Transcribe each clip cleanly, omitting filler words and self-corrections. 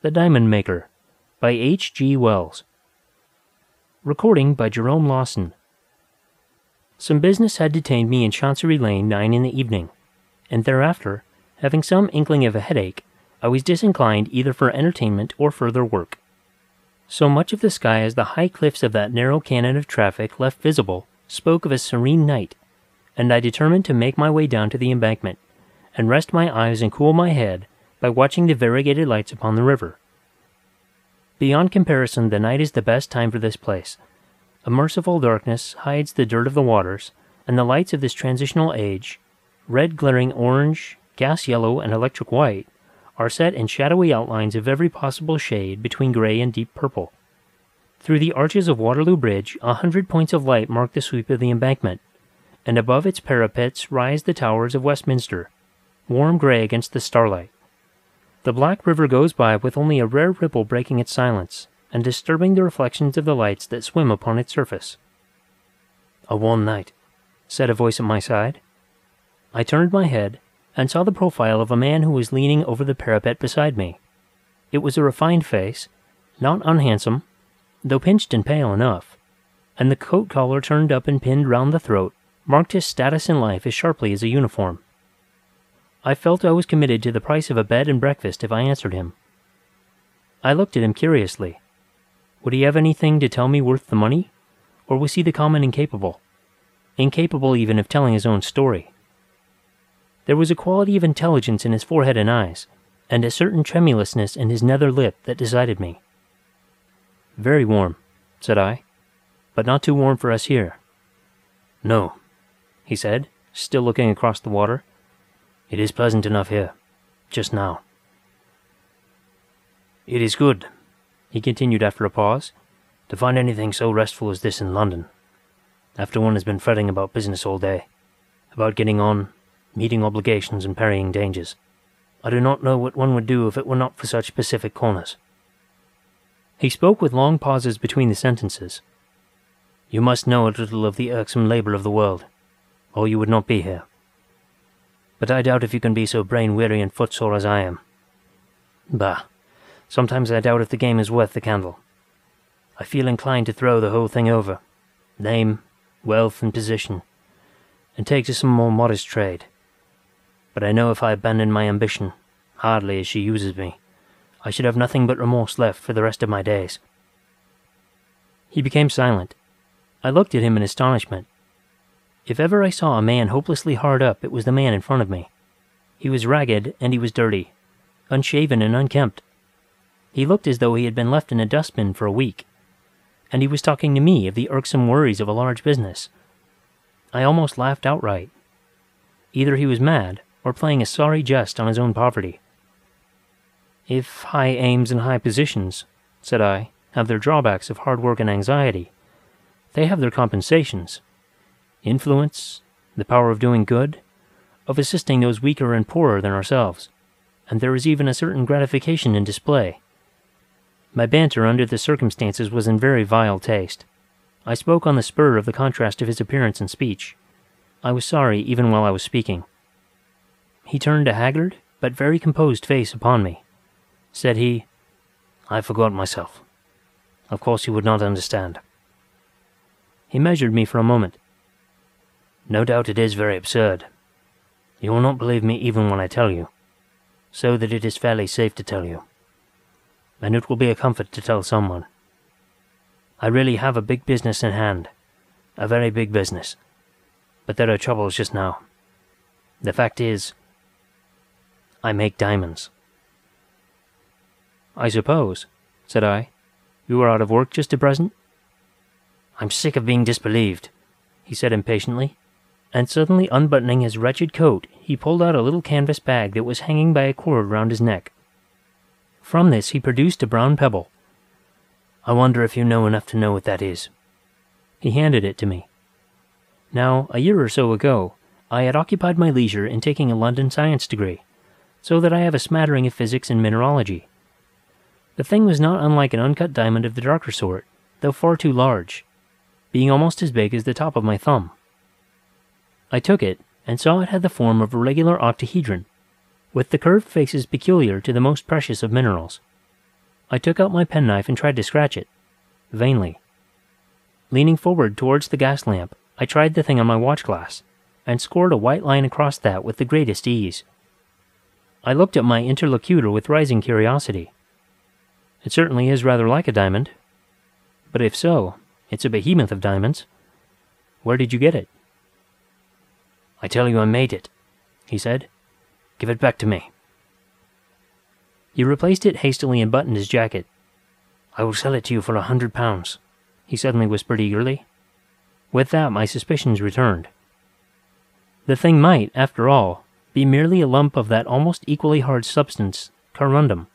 The Diamond Maker by H. G. Wells. Recording by Jerome Lawsen. Some business had detained me in Chancery Lane 9 in the evening, and thereafter, having some inkling of a headache, I was disinclined either for entertainment or further work. So much of the sky as the high cliffs of that narrow canon of traffic left visible spoke of a serene night, and I determined to make my way down to the embankment, and rest my eyes and cool my head by watching the variegated lights upon the river. Beyond comparison, the night is the best time for this place. A merciful darkness hides the dirt of the waters, and the lights of this transitional age, red glaring orange, gas yellow, and electric white, are set in shadowy outlines of every possible shade between grey and deep purple. Through the arches of Waterloo Bridge 100 points of light mark the sweep of the embankment, and above its parapets rise the towers of Westminster, warm grey against the starlight. The black river goes by with only a rare ripple breaking its silence, and disturbing the reflections of the lights that swim upon its surface. "A warm night," said a voice at my side. I turned my head, and saw the profile of a man who was leaning over the parapet beside me. It was a refined face, not unhandsome, though pinched and pale enough, and the coat collar turned up and pinned round the throat marked his status in life as sharply as a uniform. I felt I was committed to the price of a bed and breakfast if I answered him. I looked at him curiously. Would he have anything to tell me worth the money, or was he the common incapable even of telling his own story? There was a quality of intelligence in his forehead and eyes, and a certain tremulousness in his nether lip that decided me. "Very warm," said I, "but not too warm for us here." "No," he said, still looking across the water. "It is pleasant enough here, just now." "It is good," he continued after a pause, "to find anything so restful as this in London, after one has been fretting about business all day, about getting on, meeting obligations and parrying dangers. I do not know what one would do if it were not for such pacific corners." He spoke with long pauses between the sentences. "You must know a little of the irksome labour of the world, or you would not be here. But I doubt if you can be so brain-weary and footsore as I am. Bah, sometimes I doubt if the game is worth the candle. I feel inclined to throw the whole thing over, name, wealth, and position, and take to some more modest trade. But I know if I abandoned my ambition, hardly as she uses me, I should have nothing but remorse left for the rest of my days." He became silent. I looked at him in astonishment. If ever I saw a man hopelessly hard up, it was the man in front of me. He was ragged and he was dirty, unshaven and unkempt. He looked as though he had been left in a dustbin for a week, and he was talking to me of the irksome worries of a large business. I almost laughed outright. Either he was mad or playing a sorry jest on his own poverty. "If high aims and high positions," said I, "have their drawbacks of hard work and anxiety, they have their compensations. Influence, the power of doing good, of assisting those weaker and poorer than ourselves, and there is even a certain gratification in display." My banter under the circumstances was in very vile taste. I spoke on the spur of the contrast of his appearance and speech. I was sorry even while I was speaking. He turned a haggard but very composed face upon me. Said he, "I forgot myself. Of course you would not understand." He measured me for a moment. "No doubt it is very absurd. You will not believe me even when I tell you, so that it is fairly safe to tell you. And it will be a comfort to tell someone. I really have a big business in hand, a very big business. But there are troubles just now. The fact is, I make diamonds." "I suppose," said I, "you are out of work just at present?" "I'm sick of being disbelieved," he said impatiently, and suddenly unbuttoning his wretched coat, he pulled out a little canvas bag that was hanging by a cord round his neck. From this he produced a brown pebble. "I wonder if you know enough to know what that is." He handed it to me. Now, a year or so ago, I had occupied my leisure in taking a London science degree, so that I have a smattering of physics and mineralogy. The thing was not unlike an uncut diamond of the darker sort, though far too large, being almost as big as the top of my thumb. I took it, and saw it had the form of a regular octahedron, with the curved faces peculiar to the most precious of minerals. I took out my penknife and tried to scratch it. Vainly. Leaning forward towards the gas lamp, I tried the thing on my watch glass, and scored a white line across that with the greatest ease. I looked at my interlocutor with rising curiosity. It certainly is rather like a diamond. But if so, it's a behemoth of diamonds. Where did you get it? I tell you I made it, he said. Give it back to me. He replaced it hastily and buttoned his jacket. I will sell it to you for £100, he suddenly whispered eagerly. With that, my suspicions returned. The thing might, after all, be merely a lump of that almost equally hard substance, corundum,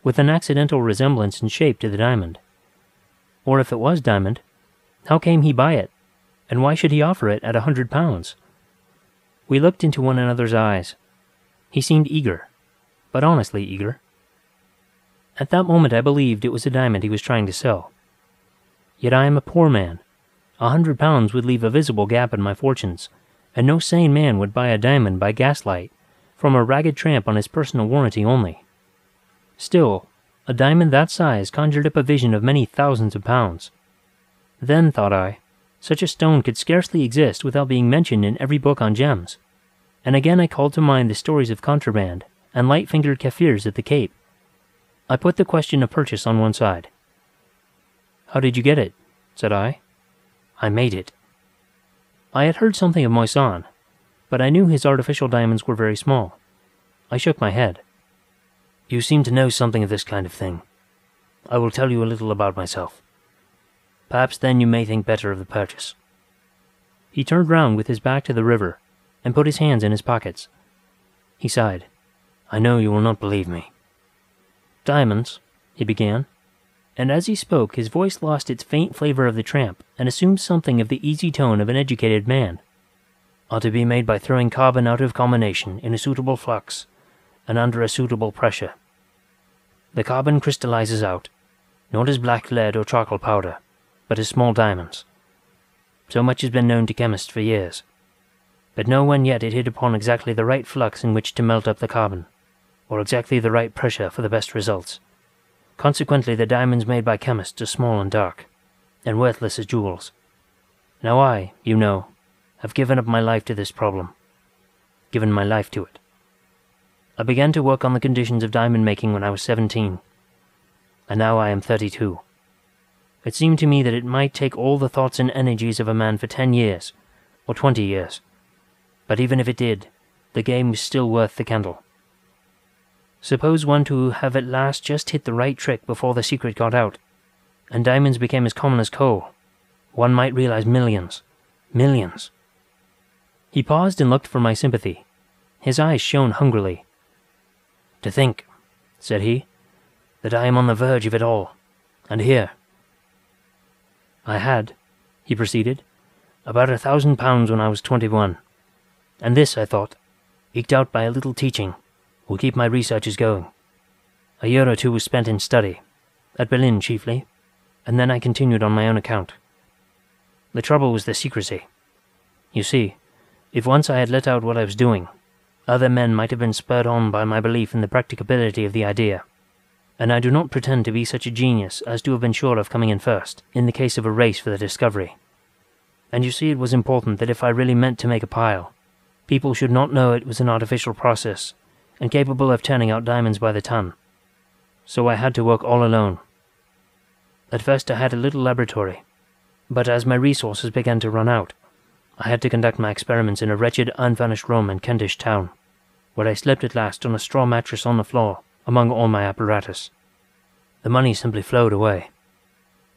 with an accidental resemblance in shape to the diamond. Or if it was diamond, how came he by it, and why should he offer it at £100? We looked into one another's eyes. He seemed eager, but honestly eager. At that moment I believed it was a diamond he was trying to sell. Yet I am a poor man. £100 would leave a visible gap in my fortunes, and no sane man would buy a diamond by gaslight from a ragged tramp on his personal warranty only. Still, a diamond that size conjured up a vision of many thousands of pounds. Then, thought I, such a stone could scarcely exist without being mentioned in every book on gems. And again I called to mind the stories of contraband and light-fingered Kafirs at the Cape. I put the question of purchase on one side. How did you get it? Said I. I made it. I had heard something of Moissan, but I knew his artificial diamonds were very small. I shook my head. You seem to know something of this kind of thing. I will tell you a little about myself. Perhaps then you may think better of the purchase. He turned round with his back to the river and put his hands in his pockets. He sighed. I know you will not believe me. Diamonds, he began, and as he spoke his voice lost its faint flavor of the tramp and assumed something of the easy tone of an educated man, are to be made by throwing carbon out of combination in a suitable flux and under a suitable pressure. The carbon crystallizes out, not as black lead or charcoal powder, but as small diamonds. So much has been known to chemists for years, but no one yet had hit upon exactly the right flux in which to melt up the carbon, or exactly the right pressure for the best results. Consequently, the diamonds made by chemists are small and dark, and worthless as jewels. Now I, you know, have given up my life to this problem. Given my life to it. I began to work on the conditions of diamond making when I was 17, and now I am 32. It seemed to me that it might take all the thoughts and energies of a man for 10 years, or 20 years. But even if it did, the game was still worth the candle. Suppose one to have at last just hit the right trick before the secret got out, and diamonds became as common as coal. One might realize millions. Millions. He paused and looked for my sympathy. His eyes shone hungrily. To think, said he, that I am on the verge of it all, and here. I had, he proceeded, about £1,000 when I was 21, and this, I thought, eked out by a little teaching, will keep my researches going. A year or two was spent in study, at Berlin chiefly, and then I continued on my own account. The trouble was the secrecy. You see, if once I had let out what I was doing, other men might have been spurred on by my belief in the practicability of the idea, and I do not pretend to be such a genius as to have been sure of coming in first, in the case of a race for the discovery. And you see it was important that if I really meant to make a pile, people should not know it was an artificial process, and capable of turning out diamonds by the ton. So I had to work all alone. At first I had a little laboratory, but as my resources began to run out, I had to conduct my experiments in a wretched, unfurnished room in Kentish town, where I slept at last on a straw mattress on the floor, among all my apparatus. The money simply flowed away.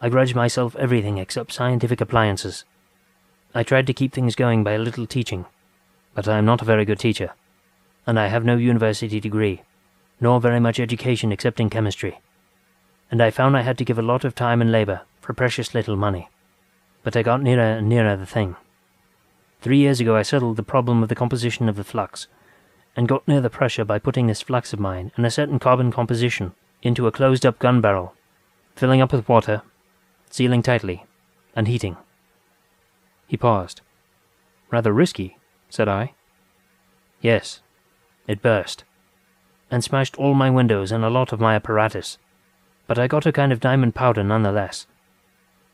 I grudged myself everything except scientific appliances. I tried to keep things going by a little teaching, but I am not a very good teacher, and I have no university degree, nor very much education except in chemistry, and I found I had to give a lot of time and labor for precious little money. But I got nearer and nearer the thing. 3 years ago I settled the problem of the composition of the flux, and got near the pressure by putting this flux of mine and a certain carbon composition into a closed-up gun barrel, filling up with water, sealing tightly, and heating. He paused. Rather risky, said I. Yes. It burst, and smashed all my windows and a lot of my apparatus, but I got a kind of diamond powder nonetheless.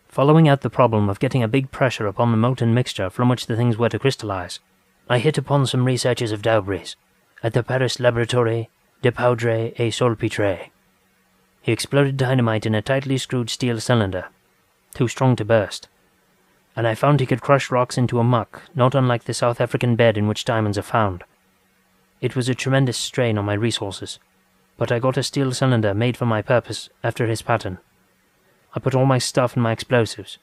Following out the problem of getting a big pressure upon the molten mixture from which the things were to crystallize, I hit upon some researches of Daubry's at the Paris Laboratoire de Poudre et Salpetre. He exploded dynamite in a tightly screwed steel cylinder, too strong to burst, and I found he could crush rocks into a muck not unlike the South African bed in which diamonds are found. It was a tremendous strain on my resources, but I got a steel cylinder made for my purpose after his pattern. I put all my stuff and my explosives,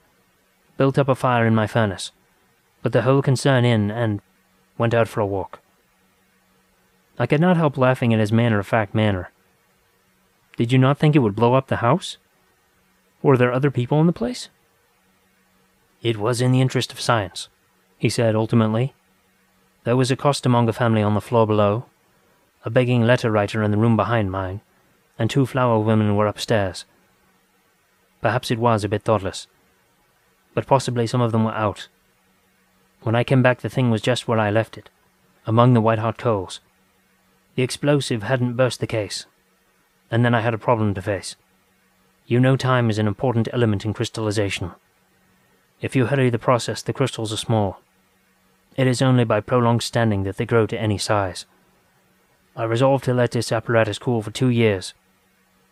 built up a fire in my furnace, put the whole concern in, and went out for a walk. I could not help laughing at his matter-of-fact manner. Did you not think it would blow up the house? Were there other people in the place? It was in the interest of science, he said ultimately. There was a costermonger family on the floor below, a begging letter-writer in the room behind mine, and 2 flower women were upstairs. Perhaps it was a bit thoughtless, but possibly some of them were out. When I came back the thing was just where I left it, among the white-hot coals. The explosive hadn't burst the case, and then I had a problem to face. You know time is an important element in crystallization. If you hurry the process, the crystals are small. It is only by prolonged standing that they grow to any size. I resolved to let this apparatus cool for 2 years,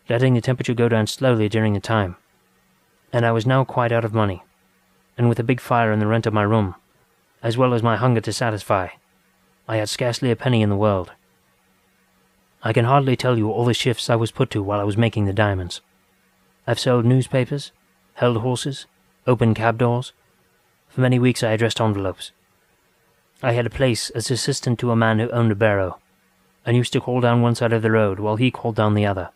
letting the temperature go down slowly during the time. And I was now quite out of money, and with a big fire in the rent of my room, as well as my hunger to satisfy, I had scarcely a penny in the world. I can hardly tell you all the shifts I was put to while I was making the diamonds. I've sold newspapers, held horses, opened cab doors. For many weeks I addressed envelopes. I had a place as assistant to a man who owned a barrow, and used to call down one side of the road while he called down the other.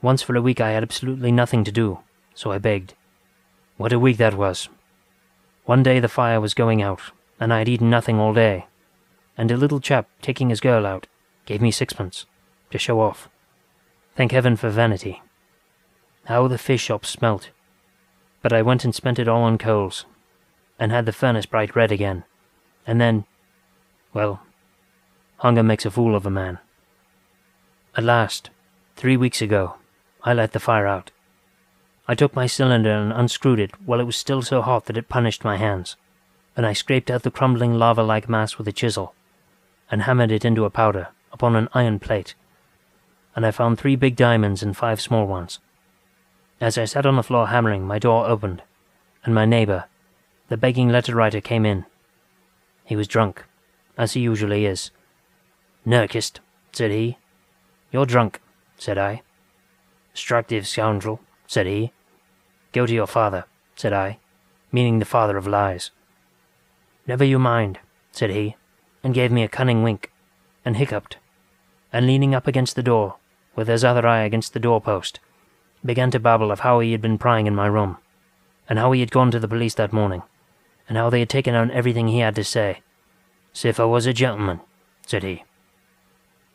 Once for a week I had absolutely nothing to do, so I begged. What a week that was. One day the fire was going out, and I had eaten nothing all day, and a little chap taking his girl out gave me 6pence, to show off. Thank heaven for vanity. How the fish shops smelt. But I went and spent it all on coals, and had the furnace bright red again, and then, well, hunger makes a fool of a man. At last, 3 weeks ago, I let the fire out. I took my cylinder and unscrewed it while it was still so hot that it punished my hands, and I scraped out the crumbling lava-like mass with a chisel, and hammered it into a powder upon an iron plate, and I found 3 big diamonds and 5 small ones. As I sat on the floor hammering, my door opened, and my neighbour, the begging letter-writer, came in. He was drunk, as he usually is. "Nerkist," said he. "You're drunk," said I. "Destructive scoundrel," said he. "Go to your father," said I, meaning the father of lies. "Never you mind," said he, and gave me a cunning wink, and hiccuped, and leaning up against the door, with his other eye against the door-post, began to babble of how he had been prying in my room, and how he had gone to the police that morning, and how they had taken down everything he had to say. "'Sif I was a gentleman," said he.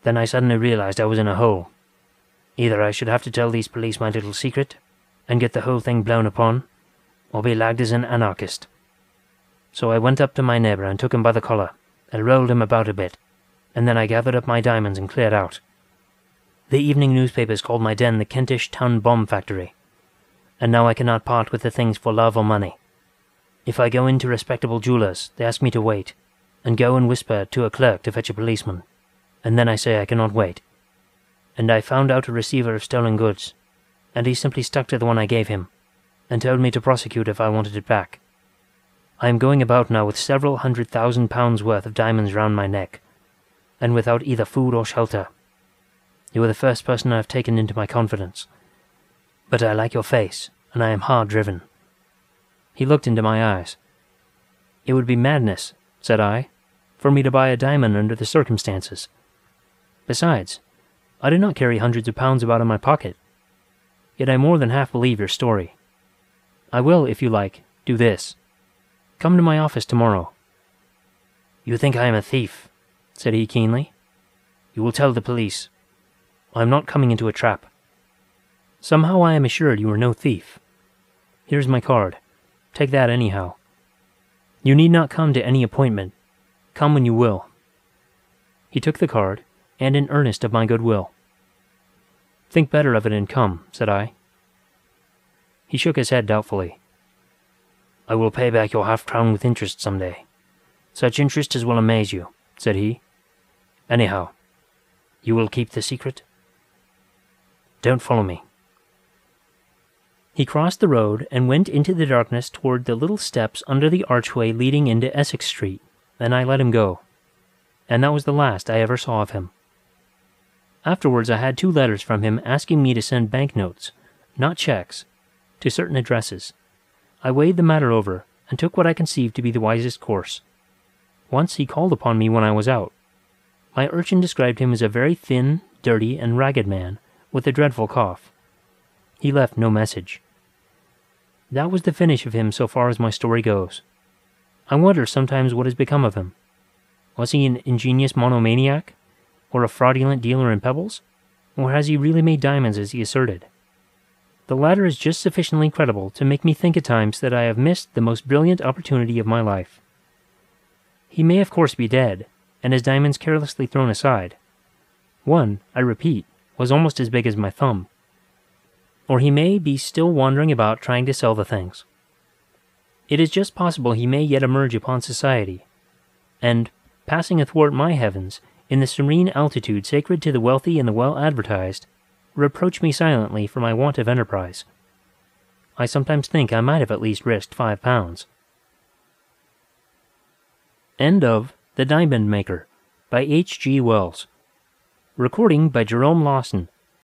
Then I suddenly realized I was in a hole. Either I should have to tell these police my little secret, and get the whole thing blown upon, or be lagged as an anarchist. So I went up to my neighbour and took him by the collar, and rolled him about a bit, and then I gathered up my diamonds and cleared out. The evening newspapers called my den the Kentish Town Bomb Factory, and now I cannot part with the things for love or money. If I go into respectable jewellers, they ask me to wait, and go and whisper to a clerk to fetch a policeman, and then I say I cannot wait. And I found out a receiver of stolen goods, and he simply stuck to the one I gave him, and told me to prosecute if I wanted it back. I am going about now with several £100,000 worth of diamonds round my neck, and without either food or shelter. You are the first person I have taken into my confidence. But I like your face, and I am hard driven. He looked into my eyes. It would be madness, said I, for me to buy a diamond under the circumstances. Besides, I do not carry hundreds of pounds about in my pocket. Yet I more than half believe your story. I will, if you like, do this. Come to my office tomorrow. You think I am a thief, said he keenly. You will tell the police. I am not coming into a trap. Somehow I am assured you are no thief. Here's my card. Take that anyhow. You need not come to any appointment. Come when you will. He took the card, and in earnest of my goodwill. Think better of it and come, said I. He shook his head doubtfully. I will pay back your half-crown with interest some day. Such interest as will amaze you, said he. Anyhow, you will keep the secret? Don't follow me. He crossed the road and went into the darkness toward the little steps under the archway leading into Essex Street, and I let him go. And that was the last I ever saw of him. Afterwards I had 2 letters from him asking me to send banknotes, not checks, to certain addresses. I weighed the matter over and took what I conceived to be the wisest course. Once he called upon me when I was out. My urchin described him as a very thin, dirty, and ragged man with a dreadful cough. He left no message. That was the finish of him so far as my story goes. I wonder sometimes what has become of him. Was he an ingenious monomaniac, or a fraudulent dealer in pebbles, or has he really made diamonds as he asserted? The latter is just sufficiently credible to make me think at times that I have missed the most brilliant opportunity of my life. He may of course be dead, and his diamonds carelessly thrown aside. One, I repeat, was almost as big as my thumb. Or he may be still wandering about trying to sell the things. It is just possible he may yet emerge upon society, and, passing athwart my heavens, in the serene altitude sacred to the wealthy and the well-advertised, reproach me silently for my want of enterprise. I sometimes think I might have at least risked £5. End of The Diamond Maker by H. G. Wells. Recording by Jerome Lawsen.